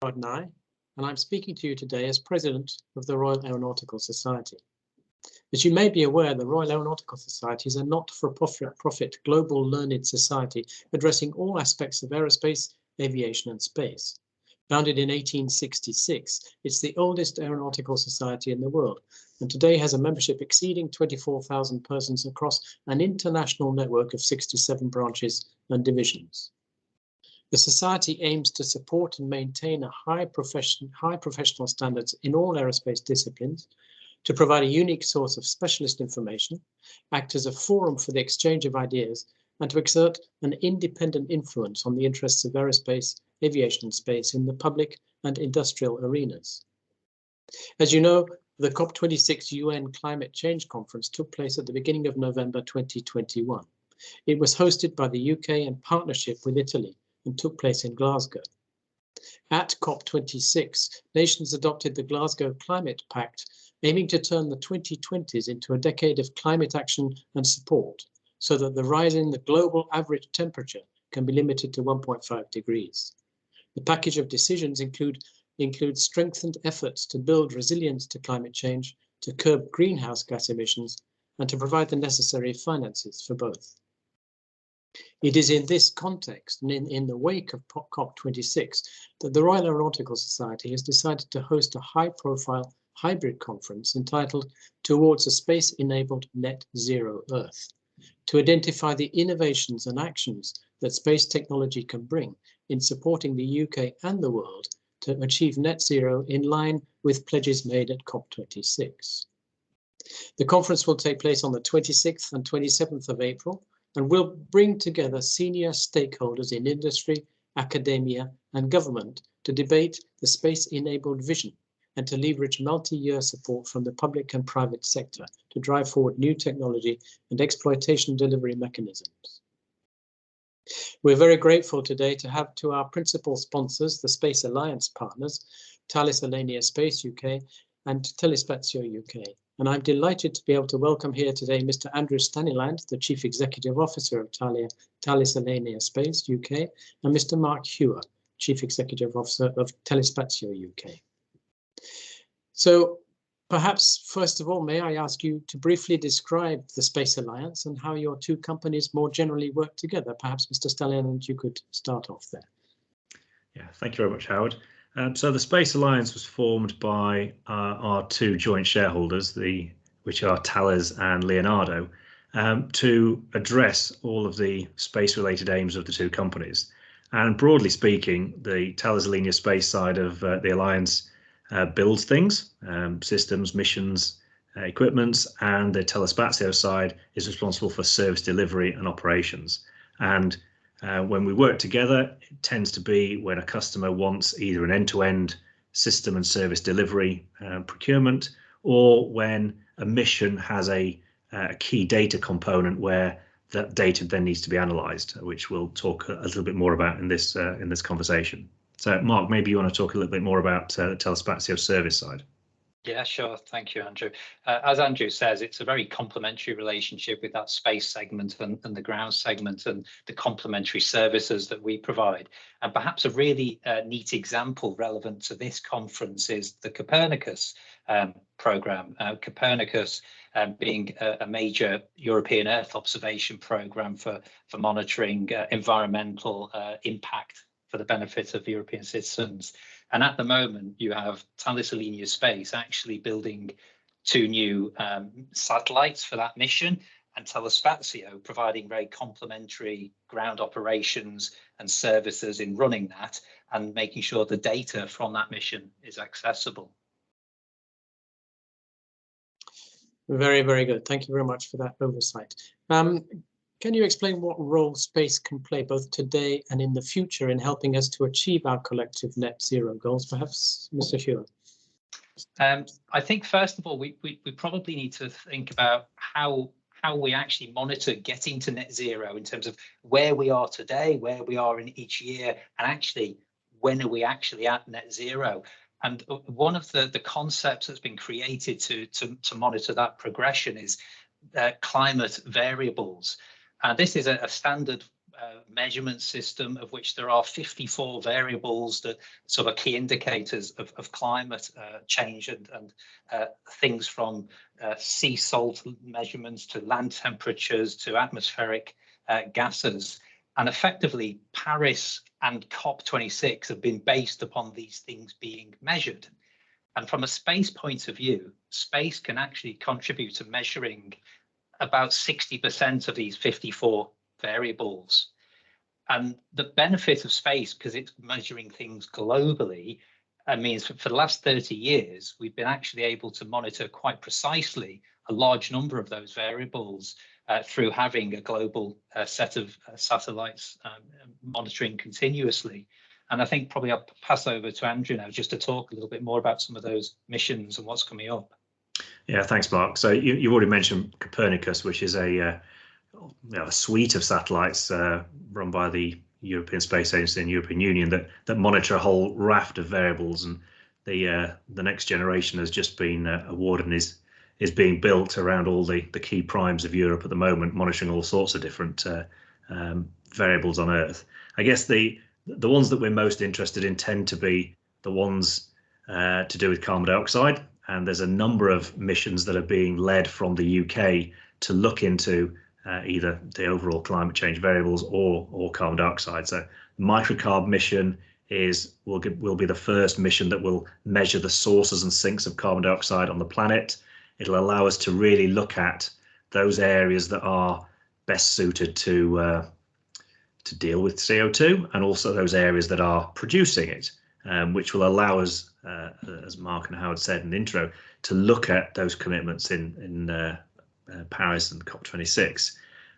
And I'm speaking to you today as President of the Royal Aeronautical Society. As you may be aware, the Royal Aeronautical Society is a not-for-profit global learned society addressing all aspects of aerospace, aviation and space. Founded in 1866, it's the oldest aeronautical society in the world, and today has a membership exceeding 24,000 persons across an international network of 67 branches and divisions. The Society aims to support and maintain a high professional standards in all aerospace disciplines, to provide a unique source of specialist information, act as a forum for the exchange of ideas, and to exert an independent influence on the interests of aerospace, aviation and space in the public and industrial arenas. As you know, the COP26 UN Climate Change Conference took place at the beginning of November 2021. It was hosted by the UK in partnership with Italy and took place in Glasgow. At COP26, nations adopted the Glasgow Climate Pact, aiming to turn the 2020s into a decade of climate action and support, so that the rise in the global average temperature can be limited to 1.5 degrees. The package of decisions includes strengthened efforts to build resilience to climate change, to curb greenhouse gas emissions, and to provide the necessary finances for both. It is in this context and in the wake of COP26 that the Royal Aeronautical Society has decided to host a high-profile hybrid conference entitled Towards a Space-Enabled Net Zero Earth, to identify the innovations and actions that space technology can bring in supporting the UK and the world to achieve net zero in line with pledges made at COP26. The conference will take place on the 26th and 27th of April and will bring together senior stakeholders in industry, academia and government to debate the space-enabled vision and to leverage multi-year support from the public and private sector to drive forward new technology and exploitation delivery mechanisms. We're very grateful today to have to our principal sponsors, the Space Alliance partners, Thales Alenia Space UK and Telespazio UK. And I'm delighted to be able to welcome here today Mr. Andrew Staniland, the Chief Executive Officer of Thales Alenia Space UK, and Mr. Mark Hewer, Chief Executive Officer of Telespazio UK. So perhaps, first of all, may I ask you to briefly describe the Space Alliance and how your two companies more generally work together? Perhaps, Mr. Staniland, you could start off there. Yeah, thank you very much, Howard. So the Space Alliance was formed by our two joint shareholders, which are Thales and Leonardo, to address all of the space-related aims of the two companies. And broadly speaking, the Thales Alenia Space side of the Alliance builds things, systems, missions, equipments, and the Telespazio side is responsible for service delivery and operations. And when we work together, it tends to be when a customer wants either an end-to-end system and service delivery procurement, or when a mission has a key data component where that data then needs to be analysed, which we'll talk a little bit more about in this conversation. So, Mark, maybe you want to talk a little bit more about the Telespazio service side. Yeah, sure. Thank you, Andrew. As Andrew says, it's a very complementary relationship with that space segment and the ground segment and the complementary services that we provide. And perhaps a really neat example relevant to this conference is the Copernicus program. Copernicus being a major European Earth observation program for monitoring environmental impact for the benefit of European citizens. And at the moment, you have Thales Alenia Space actually building two new satellites for that mission, and Telespazio providing very complementary ground operations and services in running that and making sure the data from that mission is accessible. Very, very good. Thank you very much for that oversight. Can you explain what role space can play both today and in the future in helping us to achieve our collective net zero goals? Perhaps, Mr. Hewer. I think, first of all, we probably need to think about how we actually monitor getting to net zero in terms of where we are today, where we are in each year, and actually when are we actually at net zero. And one of the concepts that's been created to monitor that progression is climate variables. This is a standard measurement system, of which there are 54 variables that sort of key indicators of climate change, and things from sea salt measurements to land temperatures to atmospheric gases. And effectively, Paris and COP26 have been based upon these things being measured. And from a space point of view, space can actually contribute to measuring about 60% of these 54 variables. And the benefit of space, because it's measuring things globally, means for the last 30 years, we've been actually able to monitor quite precisely a large number of those variables through having a global set of satellites monitoring continuously. And I think probably I'll pass over to Andrew now just to talk a little bit more about some of those missions and what's coming up. Yeah, thanks, Mark. So you've already mentioned Copernicus, which is a suite of satellites run by the European Space Agency and European Union that monitor a whole raft of variables. And the next generation has just been awarded and is being built around all the key primes of Europe at the moment, monitoring all sorts of different variables on Earth. I guess the ones that we're most interested in tend to be the ones to do with carbon dioxide. And there's a number of missions that are being led from the UK to look into either the overall climate change variables or carbon dioxide. So the microcarb mission will be the first mission that will measure the sources and sinks of carbon dioxide on the planet. It'll allow us to really look at those areas that are best suited to deal with CO2, and also those areas that are producing it, which will allow us, as Mark and Howard said in the intro, to look at those commitments in Paris and COP26.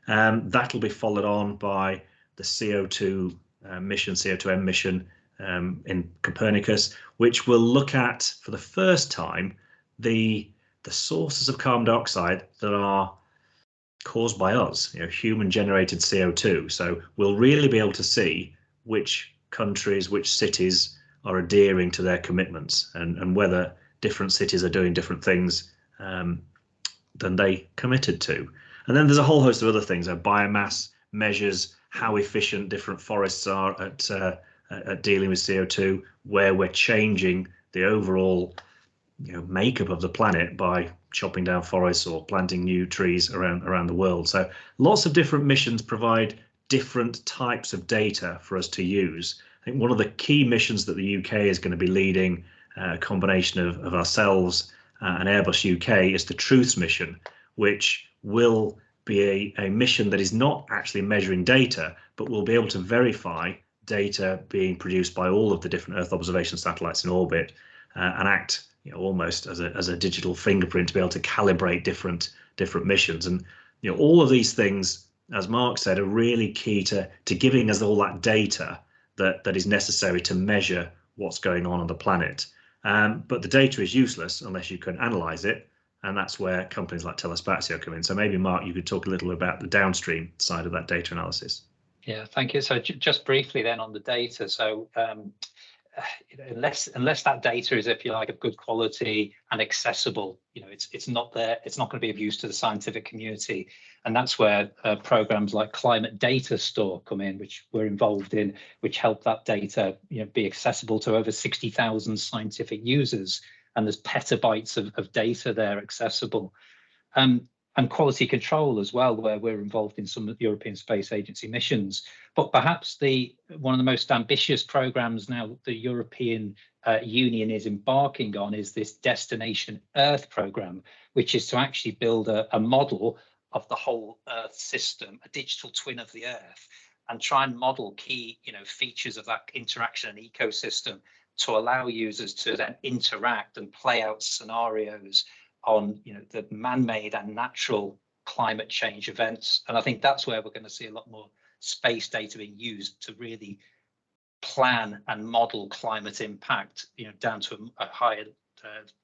That'll be followed on by the CO2 mission, CO2M mission in Copernicus, which will look at, for the first time, the sources of carbon dioxide that are caused by us, human-generated CO2. So we'll really be able to see which countries, which cities are adhering to their commitments, and whether different cities are doing different things than they committed to. And then there's a whole host of other things. Biomass measures how efficient different forests are at dealing with CO2, where we're changing the overall makeup of the planet by chopping down forests or planting new trees around the world. So lots of different missions provide different types of data for us to use. I think one of the key missions that the UK is going to be leading, a combination of ourselves and Airbus UK, is the Truths mission, which will be a mission that is not actually measuring data, but will be able to verify data being produced by all of the different Earth observation satellites in orbit, and act almost as a digital fingerprint to be able to calibrate different missions. And all of these things, as Mark said, are really key to giving us all that data that is necessary to measure what's going on the planet. But the data is useless unless you can analyze it, and that's where companies like Telespazio come in. So maybe, Mark, you could talk a little about the downstream side of that data analysis. Yeah, thank you. So just briefly then on the data. So unless that data is, if you like, of good quality and accessible, it's not there. It's not going to be of use to the scientific community, and that's where programs like Climate Data Store come in, which we're involved in, which help that data be accessible to over 60,000 scientific users, and there's petabytes of data there accessible. And quality control as well, where we're involved in some of the European Space Agency missions. But perhaps one of the most ambitious programs now the European Union is embarking on is this Destination Earth program, which is to actually build a model of the whole Earth system, a digital twin of the Earth, and try and model key features of that interaction and ecosystem to allow users to then interact and play out scenarios on the man-made and natural climate change events. And I think that's where we're going to see a lot more space data being used to really plan and model climate impact, down to a higher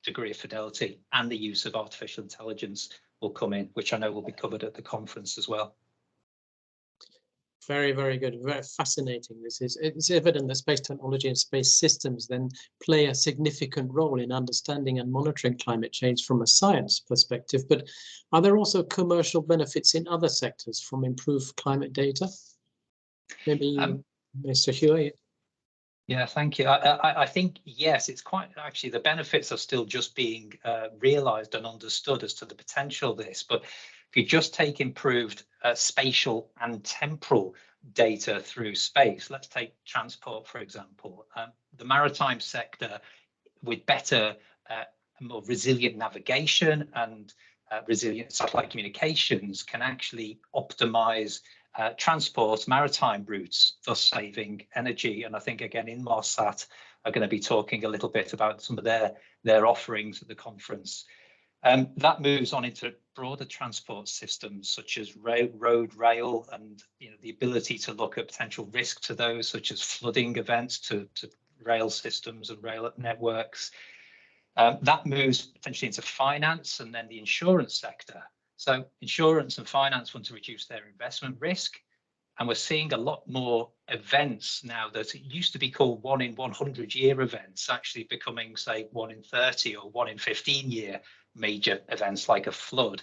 degree of fidelity, and the use of artificial intelligence will come in, which I know will be covered at the conference as well. Very, very good. Very fascinating. It's evident that space technology and space systems then play a significant role in understanding and monitoring climate change from a science perspective. But are there also commercial benefits in other sectors from improved climate data? Maybe Mr. Hewitt. Yeah, thank you. I think, yes, it's quite actually the benefits are still just being realized and understood as to the potential of this. But if you just take improved spatial and temporal data through space, let's take transport, for example, the maritime sector with better, more resilient navigation and resilient satellite communications can actually optimize transport maritime routes, thus saving energy. And I think again Inmarsat are going to be talking a little bit about some of their offerings at the conference. That moves on into broader transport systems such as road, rail, and the ability to look at potential risk to those, such as flooding events to rail systems and rail networks. That moves potentially into finance and then the insurance sector. So insurance and finance want to reduce their investment risk. And we're seeing a lot more events now that it used to be called 1 in 100 year events, actually becoming, say, 1 in 30 or 1 in 15 year major events like a flood.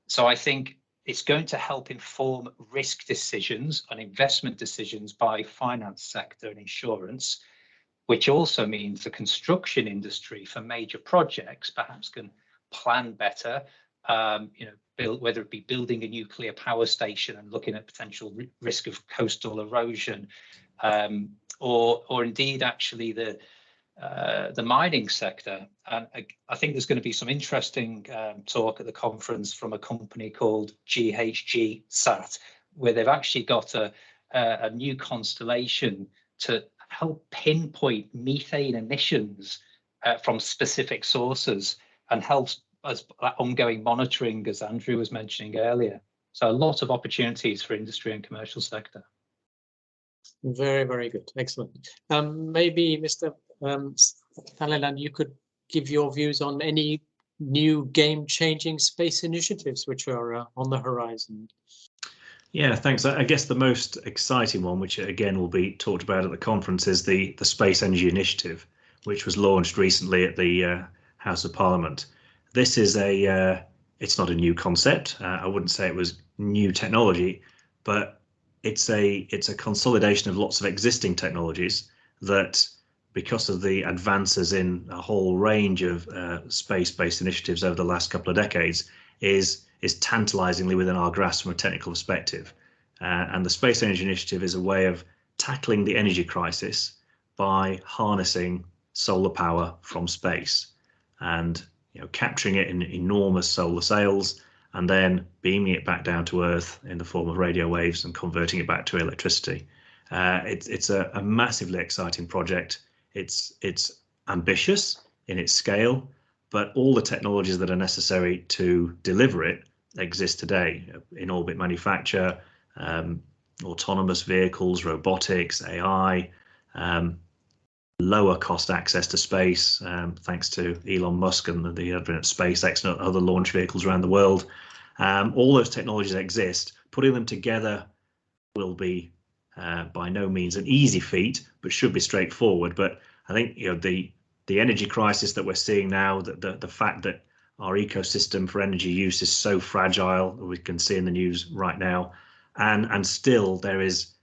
So I think it's going to help inform risk decisions and investment decisions by finance sector and insurance, which also means the construction industry for major projects perhaps can plan better, whether it be building a nuclear power station and looking at potential risk of coastal erosion, or indeed actually the mining sector. And I think there's going to be some interesting talk at the conference from a company called GHG Sat, where they've actually got a new constellation to help pinpoint methane emissions from specific sources and helps as ongoing monitoring, as Andrew was mentioning earlier. So a lot of opportunities for industry and commercial sector. Very, very good. Excellent. Maybe Mr. Thales, you could give your views on any new game-changing space initiatives which are on the horizon. Yeah, thanks. I guess the most exciting one, which again will be talked about at the conference, is the Space Energy Initiative, which was launched recently at the House of Parliament. This is it's not a new concept. I wouldn't say it was new technology, but it's a consolidation of lots of existing technologies that, because of the advances in a whole range of space-based initiatives over the last couple of decades, is tantalizingly within our grasp from a technical perspective. And the Space Energy Initiative is a way of tackling the energy crisis by harnessing solar power from space and capturing it in enormous solar sails and then beaming it back down to Earth in the form of radio waves and converting it back to electricity. It's a massively exciting project. It's ambitious in its scale, but all the technologies that are necessary to deliver it exist today: in-orbit manufacture, autonomous vehicles, robotics, AI, lower cost access to space, thanks to Elon Musk and the advent of SpaceX and other launch vehicles around the world. All those technologies exist. Putting them together will be by no means an easy feat, but should be straightforward. But I think the energy crisis that we're seeing now, the fact that our ecosystem for energy use is so fragile, we can see in the news right now, and still there is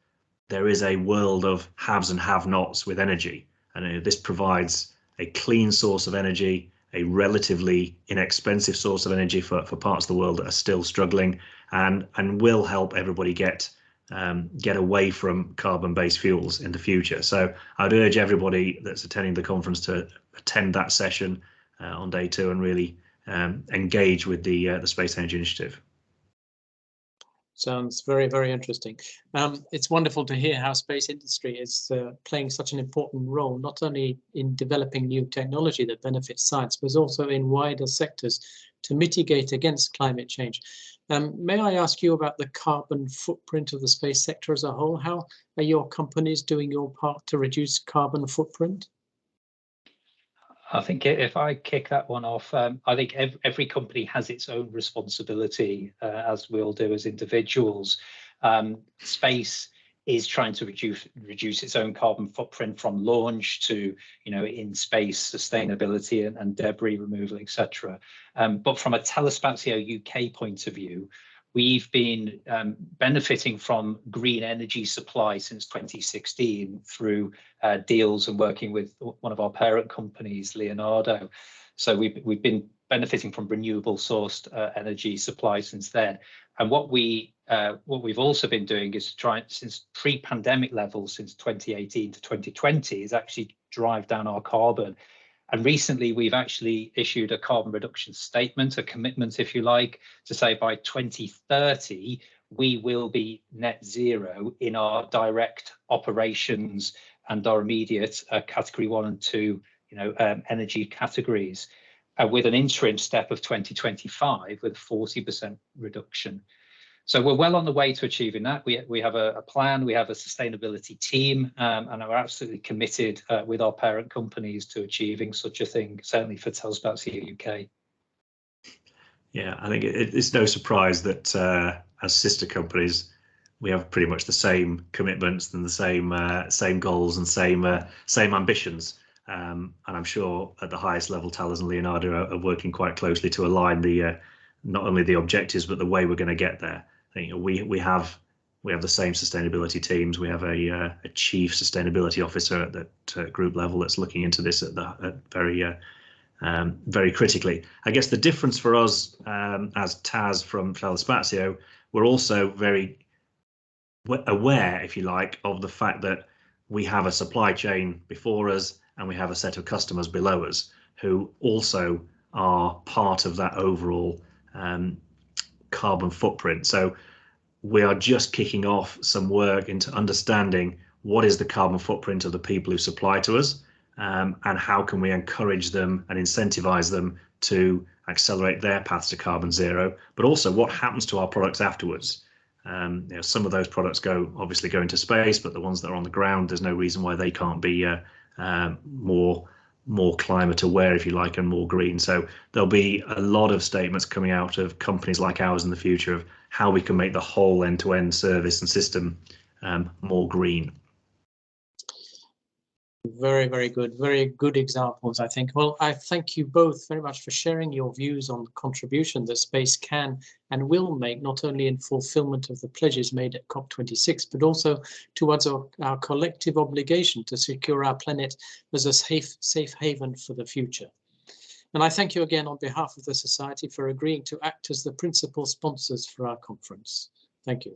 a world of haves and have-nots with energy, and this provides a clean source of energy, a relatively inexpensive source of energy for parts of the world that are still struggling, and will help everybody get away from carbon-based fuels in the future. So I'd urge everybody that's attending the conference to attend that session on day 2 and really engage with the Space Energy Initiative. Sounds very, very interesting. It's wonderful to hear how space industry is playing such an important role, not only in developing new technology that benefits science, but also in wider sectors to mitigate against climate change. May I ask you about the carbon footprint of the space sector as a whole? How are your companies doing your part to reduce carbon footprint? I think if I kick that one off, I think every company has its own responsibility, as we all do as individuals. Space is trying to reduce its own carbon footprint from launch to, in space sustainability and debris removal, etc. But from a Telespazio UK point of view, we've been benefiting from green energy supply since 2016 through deals and working with one of our parent companies, Leonardo. So we've been benefiting from renewable sourced energy supply since then. And what we've also been doing is trying, since pre-pandemic levels, since 2018 to 2020, is actually drive down our carbon. And recently, we've actually issued a carbon reduction statement, a commitment, if you like, to say by 2030, we will be net zero in our direct operations and our immediate category 1 and 2, energy categories, with an interim step of 2025 with 40% reduction. So we're well on the way to achieving that. We have a plan, we have a sustainability team, and are absolutely committed with our parent companies to achieving such a thing, certainly for Telespazio UK. Yeah, I think it's no surprise that as sister companies, we have pretty much the same commitments and the same goals and same ambitions. And I'm sure at the highest level, Thales and Leonardo are working quite closely to align the not only the objectives but the way we're going to get there. I think we have the same sustainability teams. We have a chief sustainability officer at that group level that's looking into this very critically. I guess the difference for us as TAS from Telespazio, we're also very aware, if you like, of the fact that we have a supply chain before us and we have a set of customers below us who also are part of that overall carbon footprint. So we are just kicking off some work into understanding what is the carbon footprint of the people who supply to us, and how can we encourage them and incentivize them to accelerate their paths to carbon zero, but also what happens to our products afterwards. Some of those products obviously go into space, but the ones that are on the ground, there's no reason why they can't be more climate aware, if you like, and more green. So there'll be a lot of statements coming out of companies like ours in the future of how we can make the whole end-to-end service and system more green. Very, very good examples, I think. Well, I thank you both very much for sharing your views on the contribution that space can and will make, not only in fulfillment of the pledges made at COP26, but also towards our collective obligation to secure our planet as a safe haven for the future. And I thank you again on behalf of the Society for agreeing to act as the principal sponsors for our conference. Thank you.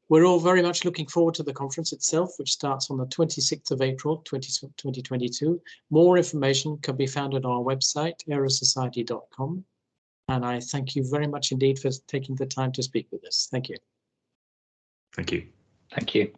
We're all very much looking forward to the conference itself, which starts on the 26th of April, 2022. More information can be found on our website, aerosociety.com. And I thank you very much indeed for taking the time to speak with us. Thank you. Thank you. Thank you.